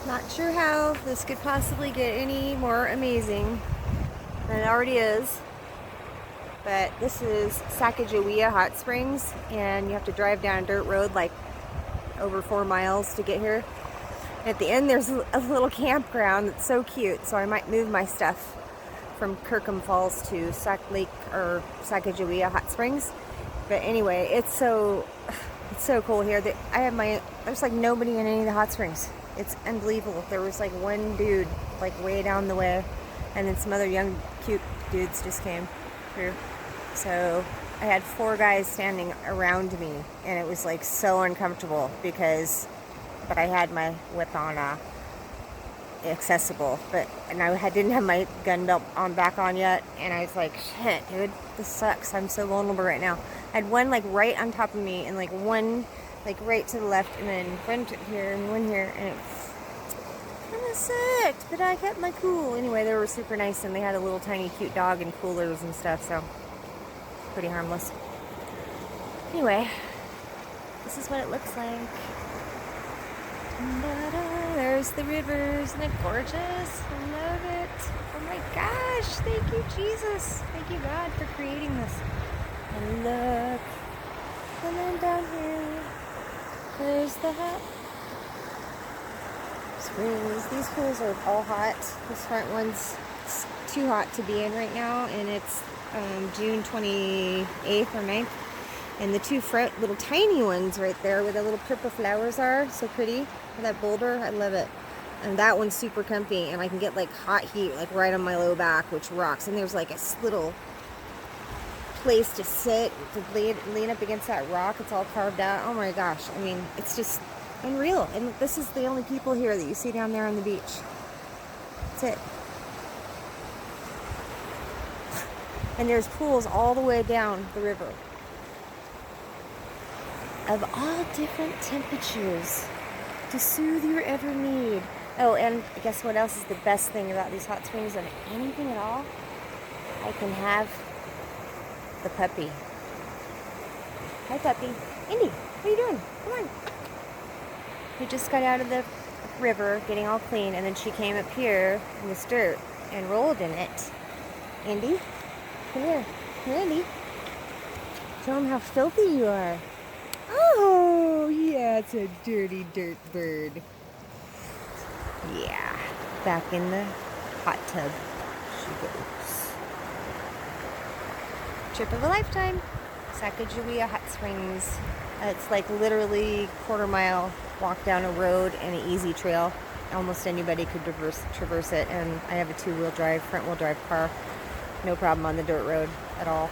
Not sure how this could possibly get any more amazing than it already is. But this is Sacajawea Hot Springs, and you have to drive down a dirt road like over 4 miles to get here. And at the end there's a little campground that's so cute, so I might move my stuff from Kirkham Falls to Sacajawea Hot Springs. But anyway, it's so cool here that there's like nobody in any of the hot springs. It's unbelievable. There was like one dude like way down the way, and then some other young cute dudes just came through. So I had 4 guys standing around me, and it was like so uncomfortable but I had my whip on accessible, and I didn't have my gun belt back on yet, and I was like, shit, dude, this sucks. I'm so vulnerable right now. I had one like right on top of me, and like one like right to the left, and then one here and one here, and it kind of sucked, but I kept my cool. Anyway, they were super nice, and they had a little tiny cute dog and coolers and stuff, so pretty harmless. Anyway, this is what it looks like. There's the rivers, and it's gorgeous. I love it. Oh my gosh, thank you, Jesus. Thank you, God, for creating this. And look, and then down here, there's the hot springs. These pools are all hot. This front one's too hot to be in right now, and it's June 28th or 9th. And the 2 front little tiny ones right there where the little purple flowers are, so pretty. That boulder, I love it. And that one's super comfy, and I can get like hot heat like right on my low back, which rocks. And there's like a little place to sit, to lean up against that rock. It's all carved out. Oh my gosh, I mean, it's just unreal. And this is the only people here that you see down there on the beach. That's it. And there's pools all the way down the river of all different temperatures to soothe your every need. Oh, and guess what else is the best thing about these hot springs than anything at all? I can have the puppy. Hi, puppy. Indy, what are you doing? Come on. We just got out of the river getting all clean, and then she came up here in this dirt and rolled in it. Indy, come here. Here, Indy. Show them how filthy you are. Oh, yeah, it's a dirty dirt bird. Yeah, back in the hot tub she goes. Trip of a lifetime. Sacajawea Hot Springs. It's like literally 1/4 mile walk down a road and an easy trail. Almost anybody could traverse it, and I have a 2-wheel drive, front-wheel drive car. No problem on the dirt road at all.